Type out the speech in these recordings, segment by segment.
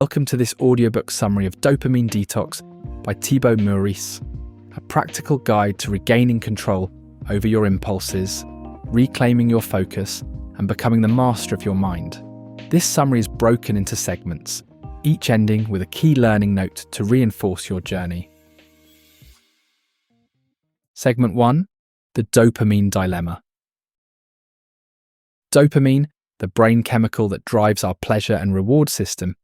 Welcome to this audiobook summary of Dopamine Detox by Thibaut Meurisse, a practical guide to regaining control over your impulses, reclaiming your focus, and becoming the master of your mind. This summary is broken into segments, each ending with a key learning note to reinforce your journey. Segment 1. The Dopamine Dilemma. Dopamine, the brain chemical that drives our pleasure and reward system,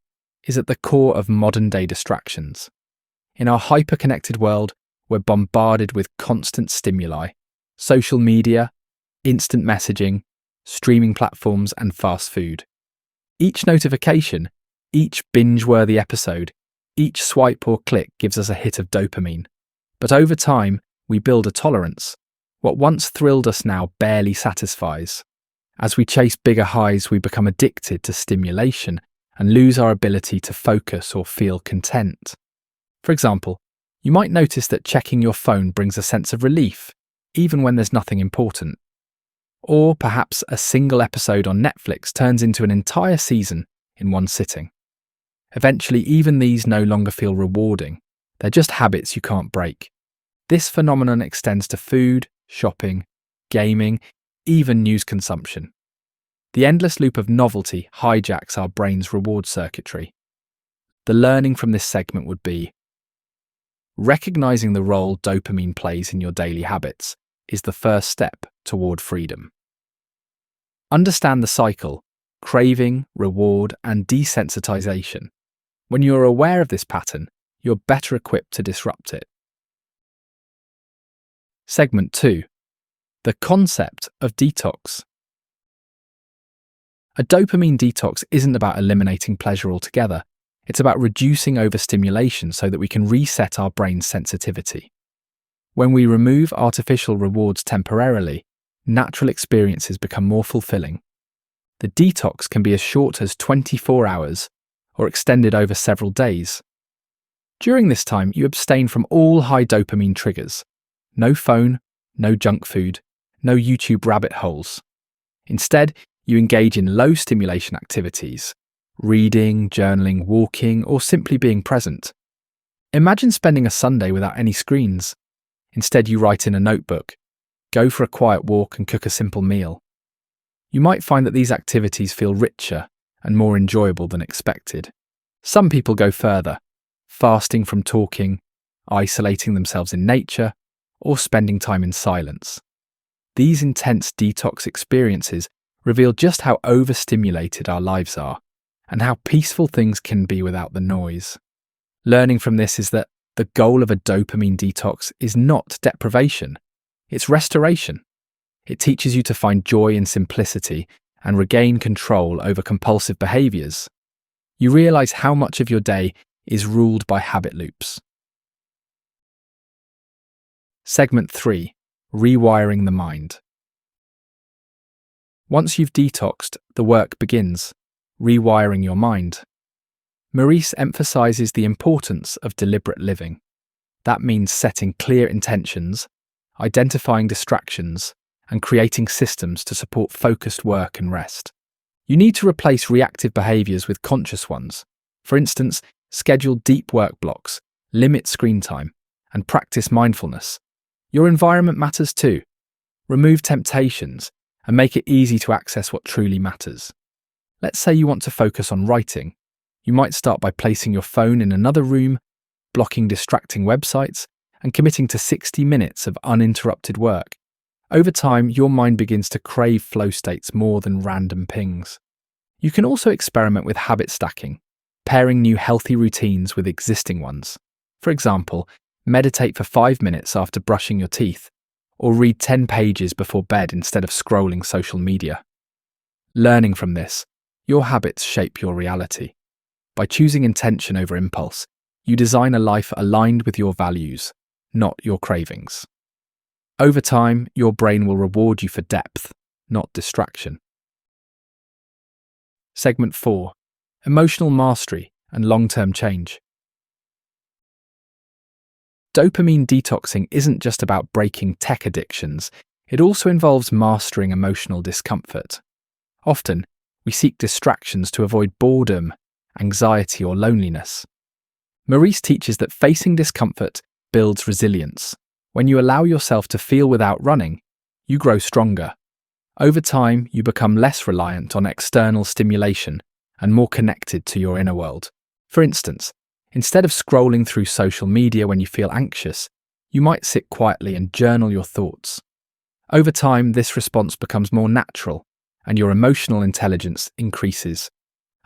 is at the core of modern-day distractions. In our hyper-connected world, we're bombarded with constant stimuli: social media, instant messaging, streaming platforms, and fast food. Each notification, each binge-worthy episode, each swipe or click gives us a hit of dopamine. But over time, we build a tolerance. What once thrilled us now barely satisfies. As we chase bigger highs, we become addicted to stimulation and lose our ability to focus or feel content. For example, you might notice that checking your phone brings a sense of relief, even when there's nothing important. Or perhaps a single episode on Netflix turns into an entire season in one sitting. Eventually, even these no longer feel rewarding. They're just habits you can't break. This phenomenon extends to food, shopping, gaming, even news consumption. The endless loop of novelty hijacks our brain's reward circuitry. The learning from this segment would be: recognizing the role dopamine plays in your daily habits is the first step toward freedom. Understand the cycle: craving, reward, and desensitization. When you're aware of this pattern, you're better equipped to disrupt it. Segment 2. The concept of detox. A dopamine detox isn't about eliminating pleasure altogether. It's about reducing overstimulation so that we can reset our brain's sensitivity. When we remove artificial rewards temporarily, natural experiences become more fulfilling. The detox can be as short as 24 hours or extended over several days. During this time, you abstain from all high dopamine triggers. No phone, no junk food, no YouTube rabbit holes. Instead, you engage in low stimulation activities: reading, journaling, walking, or simply being present. Imagine spending a Sunday without any screens. Instead, you write in a notebook, go for a quiet walk, and cook a simple meal. You might find that these activities feel richer and more enjoyable than expected. Some people go further, fasting from talking, isolating themselves in nature, or spending time in silence. These intense detox experiences reveal just how overstimulated our lives are and how peaceful things can be without the noise. Learning from this is that the goal of a dopamine detox is not deprivation, it's restoration. It teaches you to find joy in simplicity and regain control over compulsive behaviors. You realize how much of your day is ruled by habit loops. Segment 3. Rewiring the Mind. Once you've detoxed, the work begins: rewiring your mind. Meurisse emphasizes the importance of deliberate living. That means setting clear intentions, identifying distractions, and creating systems to support focused work and rest. You need to replace reactive behaviors with conscious ones. For instance, schedule deep work blocks, limit screen time, and practice mindfulness. Your environment matters too. Remove temptations and make it easy to access what truly matters. Let's say you want to focus on writing. You might start by placing your phone in another room, blocking distracting websites, and committing to 60 minutes of uninterrupted work. Over time, your mind begins to crave flow states more than random pings. You can also experiment with habit stacking, pairing new healthy routines with existing ones. For example, meditate for 5 minutes after brushing your teeth, or read 10 pages before bed instead of scrolling social media. Learning from this, your habits shape your reality. By choosing intention over impulse, you design a life aligned with your values, not your cravings. Over time, your brain will reward you for depth, not distraction. Segment 4. Emotional mastery and long-term change. Dopamine detoxing isn't just about breaking tech addictions, it also involves mastering emotional discomfort. Often, we seek distractions to avoid boredom, anxiety, or loneliness. Meurisse teaches that facing discomfort builds resilience. When you allow yourself to feel without running, you grow stronger. Over time, you become less reliant on external stimulation and more connected to your inner world. For instance, instead of scrolling through social media when you feel anxious, you might sit quietly and journal your thoughts. Over time, this response becomes more natural, and your emotional intelligence increases.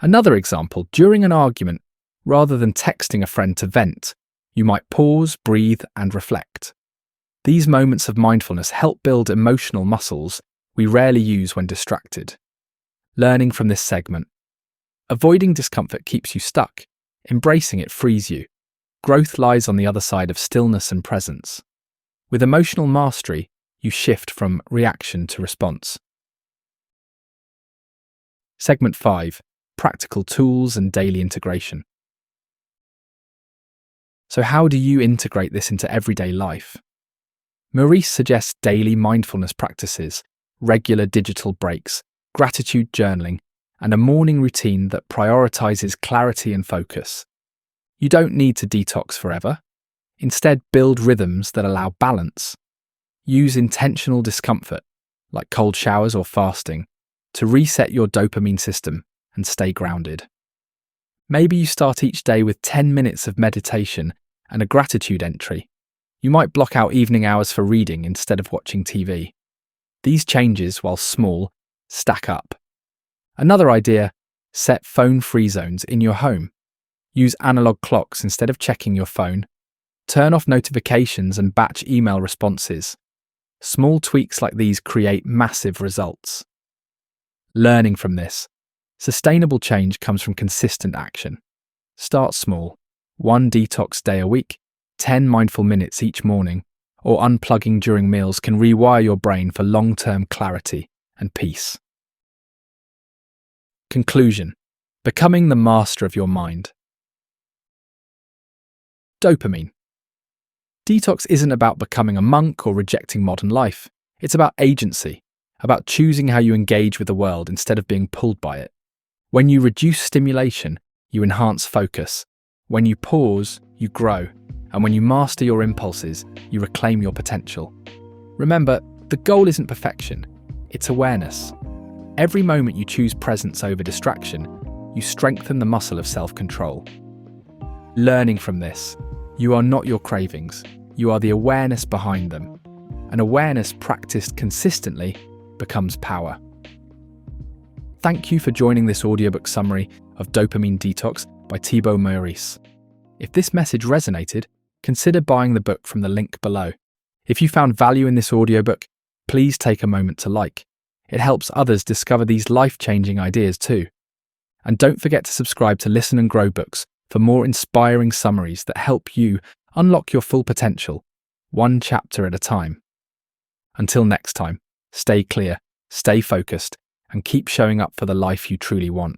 Another example, during an argument, rather than texting a friend to vent, you might pause, breathe, and reflect. These moments of mindfulness help build emotional muscles we rarely use when distracted. Learning from this segment. Avoiding discomfort keeps you stuck. Embracing it frees you. Growth lies on the other side of stillness and presence. With emotional mastery, you shift from reaction to response. Segment 5. Practical tools and daily integration. So how do you integrate this into everyday life? Meurisse suggests daily mindfulness practices, regular digital breaks, gratitude journaling, and a morning routine that prioritizes clarity and focus. You don't need to detox forever. Instead, build rhythms that allow balance. Use intentional discomfort, like cold showers or fasting, to reset your dopamine system and stay grounded. Maybe you start each day with 10 minutes of meditation and a gratitude entry. You might block out evening hours for reading instead of watching TV. These changes, while small, stack up. Another idea, set phone-free zones in your home. Use analog clocks instead of checking your phone. Turn off notifications and batch email responses. Small tweaks like these create massive results. Learning from this. Sustainable change comes from consistent action. Start small. 1 detox day a week, 10 mindful minutes each morning, or unplugging during meals can rewire your brain for long-term clarity and peace. Conclusion. Becoming the master of your mind. Dopamine. Detox isn't about becoming a monk or rejecting modern life. It's about agency, about choosing how you engage with the world instead of being pulled by it. When you reduce stimulation, you enhance focus. When you pause, you grow. And when you master your impulses, you reclaim your potential. Remember, the goal isn't perfection, it's awareness. Every moment you choose presence over distraction, you strengthen the muscle of self-control. Learning from this, you are not your cravings, you are the awareness behind them. And awareness practiced consistently becomes power. Thank you for joining this audiobook summary of Dopamine Detox by Thibaut Meurisse. If this message resonated, consider buying the book from the link below. If you found value in this audiobook, please take a moment to like. It helps others discover these life-changing ideas too. And don't forget to subscribe to Listen and Grow Books for more inspiring summaries that help you unlock your full potential, one chapter at a time. Until next time, stay clear, stay focused, and keep showing up for the life you truly want.